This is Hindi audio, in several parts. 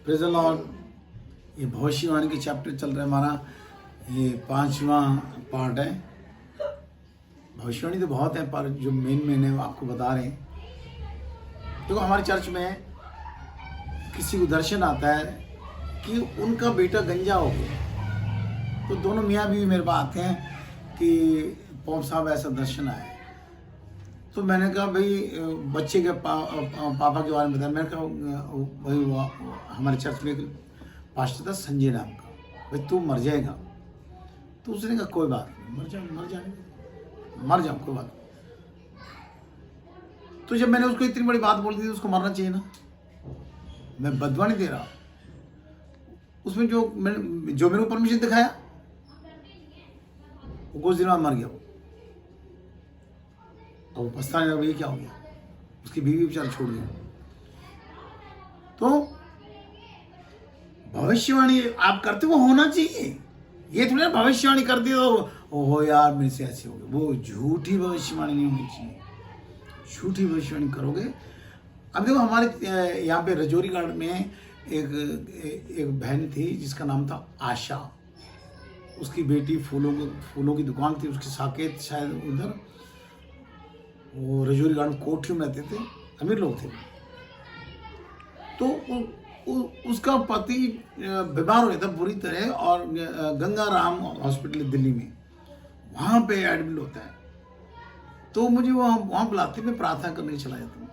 Praise the Lord. ये भविष्यवाणी के चैप्टर चल रहा है हमारा, ये 5वां पार्ट है। भविष्यवाणी तो बहुत है पर जो मेन है वो आपको बता रहे हैं। तो हमारी चर्च में किसी को दर्शन आता है कि उनका बेटा गंजा हो गया, तो दोनों मियाँ बीवी मेरे पास आते हैं कि पॉप साहब ऐसा दर्शन आया है। तो मैंने कहा भाई बच्चे के पापा के बारे में बताया। मैंने कहा भाई वो हमारे चर्च में एक पास्टर था संजय नाम का, भाई तू मर जाएगा। तो उसने कहा कोई बात नहीं, मर जाओ कोई बात नहीं। तो जब मैंने उसको इतनी बड़ी बात बोल दी उसको मरना चाहिए ना, मैं बदवा नहीं दे रहा। उसमें जो मेरे को परमिशन दिखाया वो कुछ दिन बाद मर गया वो। अब वो पछताने लगा ये क्या हो गया, उसकी बीवी बेचारा छोड़ गया। तो भविष्यवाणी आप करते हो होना चाहिए, ये थोड़ी ना भविष्यवाणी कर दी तो ओहो यार मेरे से ऐसे हो गया। वो झूठी भविष्यवाणी नहीं होनी चाहिए। झूठी भविष्यवाणी करोगे। अब देखो हमारे यहाँ पे रजौरी गार्ड में एक बहन थी जिसका नाम था आशा। उसकी बेटी फूलों की दुकान थी, उसकी साकेत शायद उधर वो रजौरी गार्ड कोठियों में रहते थे, अमीर लोग थे। तो उसका पति बीमार हो गया था बुरी तरह और गंगाराम हॉस्पिटल दिल्ली में वहाँ पे एडमिट होता है। तो मुझे वहाँ बुलाते, मैं प्रार्थना करने चला जाता हूँ।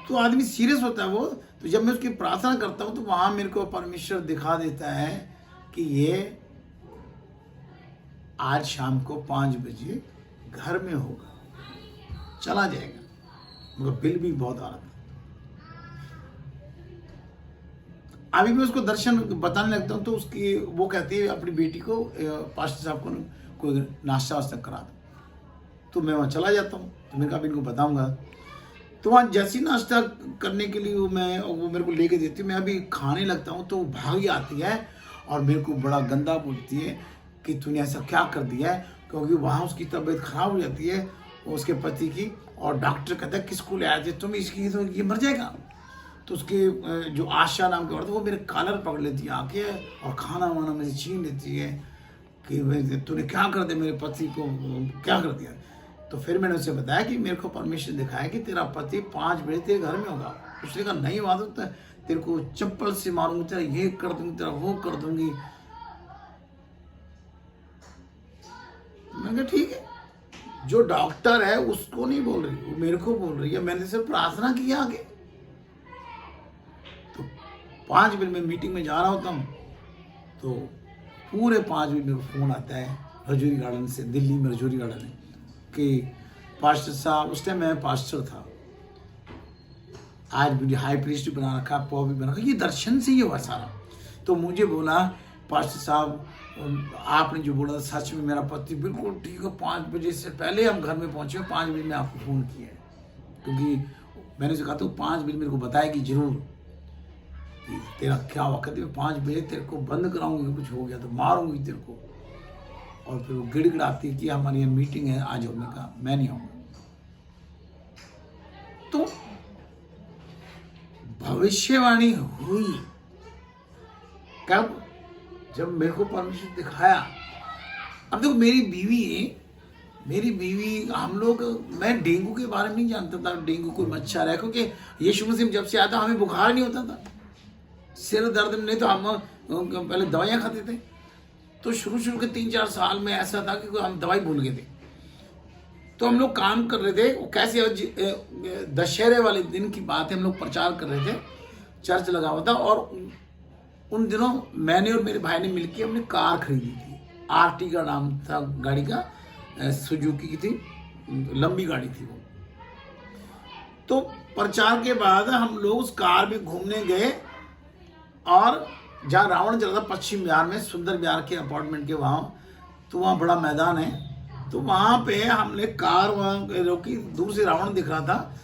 तो आदमी सीरियस होता है वो। तो जब मैं उसकी प्रार्थना करता हूँ तो वहाँ मेरे को परमेश्वर दिखा देता है कि ये आज शाम को 5 बजे घर में होगा, चला जाएगा। मगर बिल भी बहुत आ रहा था। अभी मैं उसको दर्शन बताने लगता हूँ तो उसकी वो कहती है अपनी बेटी को पास्टर साहब को कोई नाश्ता वास्ता करा दो। तो मैं वहाँ चला जाता हूँ। तो मैंने कहा अभी इनको बताऊँगा। तो वहाँ जैसी नाश्ता करने के लिए वो मेरे को लेके देती है। मैं अभी खाने लगता हूँ तो वो भागी आती है और मेरे को बड़ा गंदा बोलती है कि तूने ऐसा क्या कर दिया है, क्योंकि वहाँ उसकी तबीयत खराब हो जाती है उसके पति की। और डॉक्टर कहता है किसको ले आए थे तुम, इसकी तो ये मर जाएगा। तो उसके जो आशा नाम की औरत वो मेरे कॉलर पकड़ लेती है आके और खाना वाना मुझे छीन लेती है कि भाई तूने क्या कर दिया, मेरे पति को क्या कर दिया। तो फिर मैंने उसे बताया कि मेरे को परमेश्वर दिखाया कि तेरा पति 5 बजे तेरे घर में होगा। उसने कहा नहीं बात होता है, तेरे को चप्पल से मारूंगी, तेरा ये कर दूंगी, तेरा वो कर दूंगी। मैंने कहा ठीक है, जो डॉक्टर है उसको नहीं बोल रही, वो मेरे को बोल रही है। मैंने सिर्फ प्रार्थना की आगे। तो 5 बजे मैं मीटिंग में जा रहा होता हूँ तो पूरे 5 बजे मेरे को फोन आता है रजौरी गार्डन से, दिल्ली में रजौरी गार्डन है, कि पास्टर साहब, उस टाइम मैं पास्टर था, आज भी हाई प्रीस्ट भी बना रखा, पॉप भी बना रखा, ये दर्शन से ही हुआ सारा। तो मुझे बोला पास्टर साहब आपने जो बोला था सच में मेरा पति बिल्कुल ठीक है, 5 बजे से पहले हम घर में पहुंचे, 5 बजे मैं आपको फ़ोन किया है। क्योंकि मैंने उसे कहा था 5 बजे मेरे को बताएगी जरूर कि तेरा क्या वक्त है। 5 बजे तेरे को बंद कराऊंगी, कुछ हो गया तो मारूंगी तेरे को। और फिर वो गिड़गिड़ाती कि हमारी यहाँ मीटिंग है आज। हमने कहा मैं नहीं आऊँगा। तो भविष्यवाणी हुई कब, जब मेरे को परमेश्वर दिखाया। अब देखो मेरी बीवी हम लोग, मैं डेंगू के बारे में नहीं जानता था, डेंगू कोई मच्छर है, क्योंकि यीशु मसीह जब से आता हमें बुखार नहीं होता था, सिर दर्द नहीं, तो हम पहले दवाइयाँ खाते थे। तो शुरू के 3-4 साल में ऐसा था कि हम दवाई भूल गए थे। तो हम लोग काम कर रहे थे, वो कैसे दशहरे वाले दिन की बात है, हम लोग प्रचार कर रहे थे, चर्च लगा हुआ था। और उन दिनों मैंने और मेरे भाई ने मिलकर हमने कार खरीदी थी, आरटी का नाम था गाड़ी का, सुजुकी की थी, लंबी गाड़ी थी वो। तो प्रचार के बाद हम लोग उस कार में घूमने गए और जहाँ रावण चला था पश्चिम बिहार में, सुंदर बिहार के अपार्टमेंट के वहाँ, तो वहाँ बड़ा मैदान है। तो वहाँ पे हमने कार वहाँ रोकी, दूर से रावण दिख रहा था।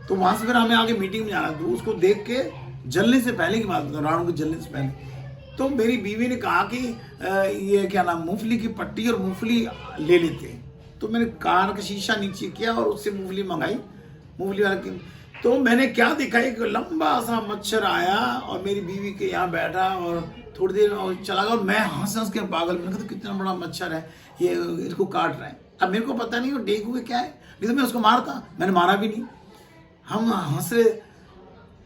तो वहाँ से फिर हमें आगे मीटिंग में जाना था। उसको देख के जलने से पहले की बात बताऊँ, रावण को जलने से पहले, तो मेरी बीवी ने कहा कि ये क्या नाम, मूंगफली की पट्टी और मूंगफली ले लेते। तो मैंने कार का शीशा नीचे किया और उससे मूंगफली मंगाई, मूंगफली वाले की। तो मैंने क्या देखा, एक लंबा सा मच्छर आया और मेरी बीवी के यहाँ बैठा और थोड़ी देर और चला गया, और मैं हंस हंस के पागल, मैंने कहा तो कितना बड़ा मच्छर है ये, इसको काट रहा है। अब मेरे को पता नहीं वो डेंगू के क्या है, नहीं तो मैं उसको मारता, मैंने मारा भी नहीं, हम हंस रहे।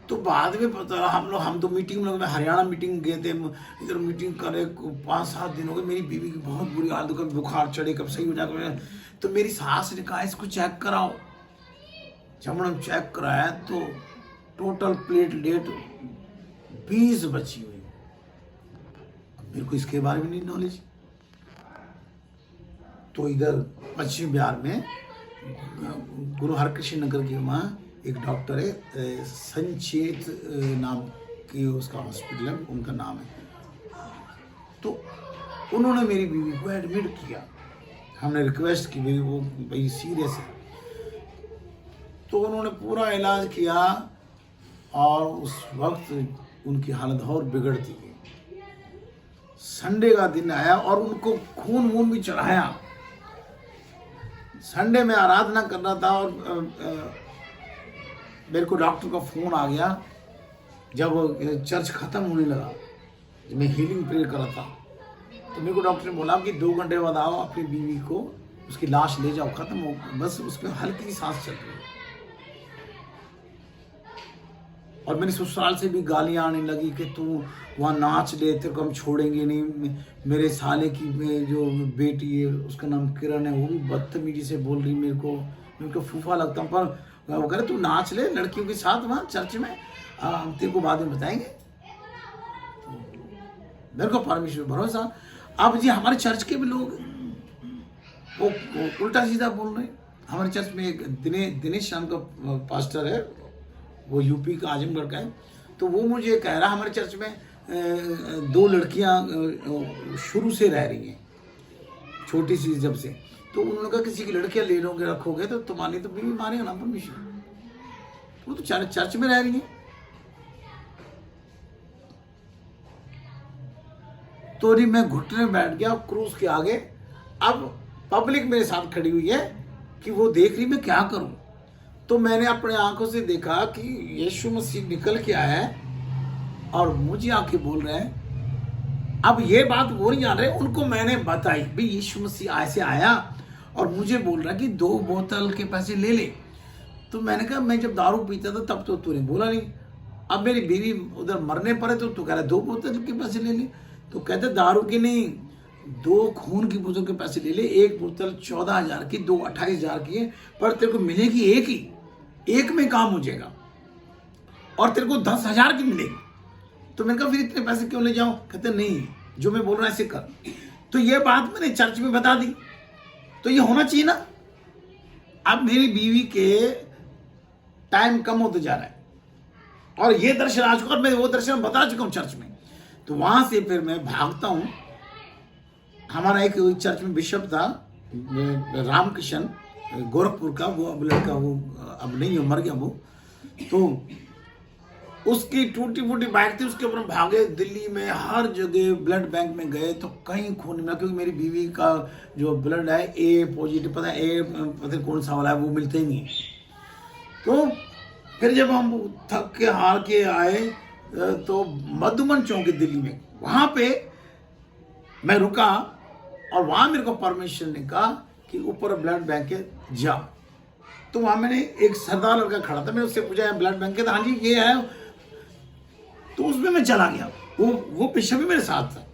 तो बाद में पता, हम तो मीटिंग में, हरियाणा मीटिंग गए थे, इधर मीटिंग करे 5-7 दिन हो गए, मेरी बीवी की बहुत बुरी हालत, कभी बुखार चढ़े, कब सही हो जाए। तो मेरी सास ने कहा इसको चेक कराओ। जब हम चेक कराया तो टोटल प्लेटलेट 20 बची हुई। मेरे को इसके बारे में नहीं नॉलेज। तो इधर पश्चिम बिहार में गुरु हरकृष्ण नगर के वहाँ एक डॉक्टर है, संचेत नाम की उसका हॉस्पिटल है, उनका नाम है। तो उन्होंने मेरी बीवी को एडमिट किया, हमने रिक्वेस्ट की वो भाई सीरियस है। तो उन्होंने पूरा इलाज किया और उस वक्त उनकी हालत और बिगड़ती गई। संडे का दिन आया और उनको खून वून भी चढ़ाया। संडे में आराधना कर रहा था और मेरे को डॉक्टर का फोन आ गया जब चर्च खत्म होने लगा, मैं हीलिंग प्रेयर कर रहा था। तो मेरे को डॉक्टर ने बोला कि 2 घंटे बाद आओ, अपनी बीवी को उसकी लाश ले जाओ, खत्म हो, बस उसमें हल्की सांस चल रही है। और मेरी ससुराल से भी गालियां आने लगी कि तू वहाँ नाच ले, तेरे को हम छोड़ेंगे नहीं। मेरे साले की जो बेटी है उसका नाम किरण है, वो भी बदतमीजी से बोल रही मेरे को फूफा लगता हूँ, पर वो कह रहे तू नाच ले लड़कियों के साथ वहाँ चर्च में, हम तेरे को बाद में बताएंगे। मेरे को परमेश्वर भरोसा। अब जी हमारे चर्च के भी लोग वो उल्टा सीधा बोल रहे हैं। हमारे चर्च में एक दिनेश नाम का पास्टर है, वो यूपी का आजमगढ़ का है। तो वो मुझे कह रहा हमारे चर्च में 2 लड़कियां शुरू से रह रही हैं, छोटी सी जब से। तो उन्होंने कहा किसी की लड़कियां ले लोगे रखोगे तो तुम्हारी तो बीवी मारेगा ना परमेश्वर। वो तो चर्च में रह रही हैं। तो नहीं, मैं घुटने में बैठ गया क्रूस के आगे। अब पब्लिक मेरे साथ खड़ी हुई है कि वो देख रही मैं क्या करूं। तो मैंने अपने आंखों से देखा कि यीशु मसीह निकल के आया है और मुझे आके बोल रहे हैं। अब ये बात वो नहीं जान रहे, उनको मैंने बताई भाई यीशु मसीह ऐसे आया और मुझे बोल रहा कि 2 बोतल के पैसे ले ले। तो मैंने कहा मैं जब दारू पीता था तब तो तूने बोला नहीं, अब मेरी बीवी उधर मरने पड़े तो तू कह रहा 2 बोतल के पैसे ले ले। तो कहते दारू की नहीं, 2 खून की बोतल के पैसे ले ले। 1 बोतल 14,000 की, 2 28,000 की है, पर तेरे को मिलेगी एक में काम हो जाएगा और तेरे को 10,000 की मिलेगी। तो मैंने कहा फिर इतने पैसे क्यों ले जाऊं? कहते नहीं, जो मैं बोल रहा हूं ऐसे कर। तो ये बात मैंने चर्च में बता दी। तो ये होना चाहिए ना। अब मेरी बीवी के टाइम कम होते जा रहा है और ये दर्शन आ चुका और मैं वो दर्शन बता चुका हूं चर्च में। तो वहां से फिर मैं भागता हूं। हमारा एक चर्च में बिशप था रामकृष्ण, गोरखपुर का, वो अब लड़का, वो अब नहीं है, मर गया वो। तो उसकी टूटी फूटी बाइक थी, उसके ऊपर भागे दिल्ली में, हर जगह ब्लड बैंक में गए तो कहीं खून नहीं मिला, क्योंकि मेरी बीवी का जो ब्लड है ए पॉजिटिव, पता है ए पता है कौन सा वाला है, वो मिलता ही नहीं है। तो फिर जब हम थक के हार के आए तो मधुबन चौक है दिल्ली में, वहां पे मैं रुका और वहां मेरे को परमेश्वर ने कहा कि ऊपर ब्लड बैंक है जा। तो वहां मैंने एक सरदार लड़का खड़ा था, मैंने उससे पूछा ब्लड बैंक है? हाँ जी ये है। तो उसमें मैं चला गया, वो पेशा भी मेरे साथ था।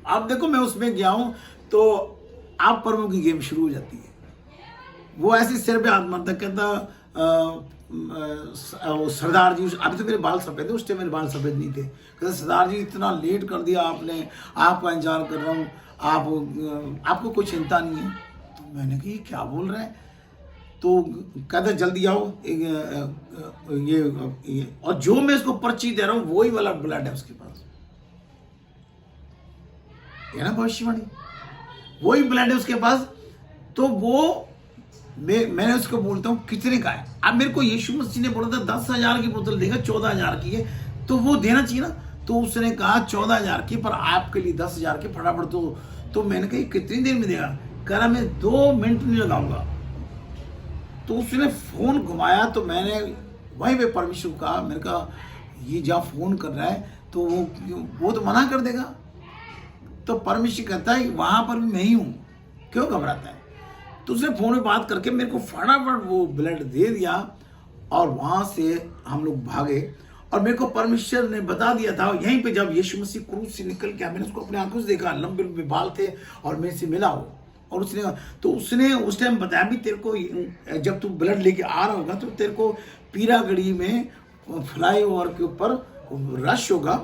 आप देखो मैं उसमें गया हूं तो आप परमों की गेम शुरू हो जाती है। वो ऐसे सिर पे हाथ मारता, कहता सरदार जी, अभी तो मेरे बाल सफेद थे, उस टाइम मेरे बाल सफेद नहीं थे, कहते सरदार जी इतना लेट कर दिया आपने, आपका इंतजार कर रहा हूँ, आपको कोई चिंता नहीं है। तो मैंने कहा ये क्या बोल रहे हैं? तो कहते जल्दी आओ, ये और जो मैं इसको पर्ची दे रहा हूँ वही वाला ब्लड है उसके पास, है ना भविष्यवाणी, वही ब्लड है उसके पास। तो वो मैंने उसको बोलता हूँ कितने का है? अब मेरे को यीशु मसीह ने बोला था 10,000 की बोतल देगा, 14,000 की है तो वो देना चाहिए ना। तो उसने कहा 14,000 की, पर आपके लिए 10,000 की फटाफट। तो मैंने कहा कितनी देर में देगा? कह रहा मैं 2 मिनट नहीं लगाऊंगा। तो उसने फोन घुमाया तो मैंने वहीं पे परमेश्वर का मेरे का ये जहाँ फोन कर रहा है तो वो तो मना कर देगा। तो परमेश्वर कहता है वहां पर भी मैं ही हूँ, क्यों घबराता है। तो उसने फोन में बात करके मेरे को फटाफट वो ब्लड दे दिया और वहां से हम लोग भागे। और मेरे को परमेश्वर ने बता दिया था यहीं पे, जब यीशु मसीह क्रूस से निकल के, मैंने उसको अपने आंखों से देखा, लंबे लंबे बाल थे और मेरे से मिला वो। और उसने उस टाइम बताया भी तेरे को जब तू ब्लड लेके आ रहा होगा तो तेरे को पीरागढ़ी में फ्लाईओवर के ऊपर रश होगा,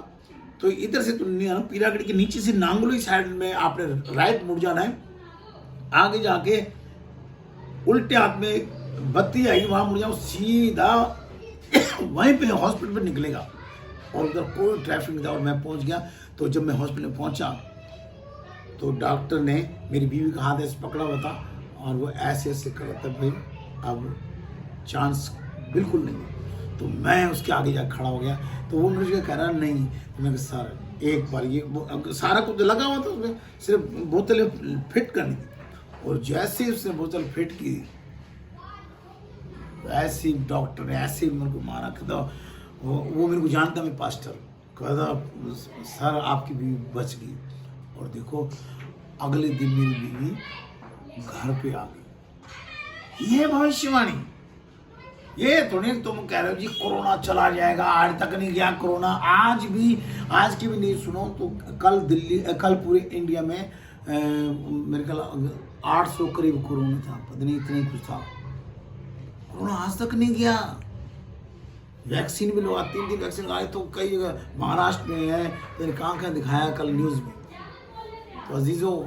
तो इधर से तुम नहीं आना, पीरागढ़ी के नीचे से नांगलोई साइड में आपने राइट मुड़ जाना है। आगे जाके उल्टे हाथ में बत्ती आई, वहां मुड़ जाओ, सीधा वहीं पे हॉस्पिटल पे निकलेगा। और उधर कोई ट्रैफिक नहीं था और मैं पहुंच गया। तो जब मैं हॉस्पिटल में पहुंचा तो डॉक्टर ने मेरी बीवी का हाथ ऐसे पकड़ा हुआ था और वो ऐसे ऐसे कर रहा था, भाई अब चांस बिल्कुल नहीं है। तो मैं उसके आगे जाकर खड़ा हो गया। तो वो मुझे कह रहा नहीं। तो मैं सर एक बार ये सारा कुछ लगा हुआ था, उसमें सिर्फ बोतलें फिट करनी थी। और जैसे ही उसने बोतल फिट की ऐसे डॉक्टर ने ऐसे मेरे को मारा। कहता वो मेरे को जानता, मैं पास्टर। कहता सर आपकी बीवी बच गई। और देखो अगले दिन मेरी बीवी घर पे आ गई। ये भविष्यवाणी, ये थोड़ी तुम कह रहे हो जी कोरोना चला जाएगा, आज तक नहीं गया कोरोना। आज की भी न्यूज़ सुनो तो कल पूरे इंडिया में मेरे ख्याल 800 करीब कोरोना था, पता नहीं इतना ही कुछ था। कोरोना आज तक नहीं गया। वैक्सीन भी लोग 3 दिन वैक्सीन आए तो कई जगह महाराष्ट्र में है, फिर कहाँ दिखाया कल न्यूज़ में। तो अजीजों,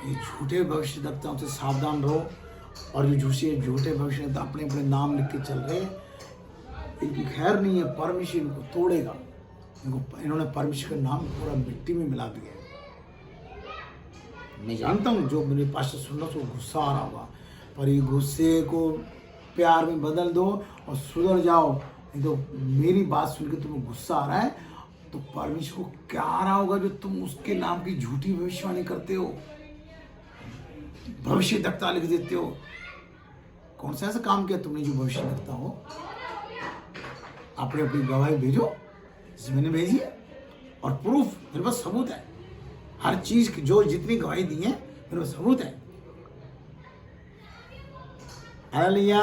ये झूठे भविष्यवक्ताओं से सावधान रहो। और ये झूठे भविष्यवक्ता अपने अपने नाम लिख के चल रहे हैं, इनकी खैर नहीं है, परमेश्वर इनको तोड़ेगा। इन्होंने परमेश्वर का नाम पूरा मिट्टी में मिला दिया। मैं जानता हूँ जो मेरे पास से सुन रहा तो गुस्सा आ रहा होगा, पर ये गुस्से को प्यार में बदल दो और सुधर जाओ। नहीं तो मेरी बात सुन के तुम्हें गुस्सा आ रहा है तो परमेश्वर को क्या आ रहा होगा जो तुम उसके नाम की झूठी भविष्यवाणी करते हो, भविष्य वक्ता लिख देते हो। कौन सा ऐसा काम किया तुमने जो भविष्य वक्ता हो? अपनी गवाही भेजो, जिसमें मैंने भेजी है, और प्रूफ मेरे पास सबूत है। हर चीज की जो जितनी गवाही दी है मेरे पास सबूत है। हालेलुया।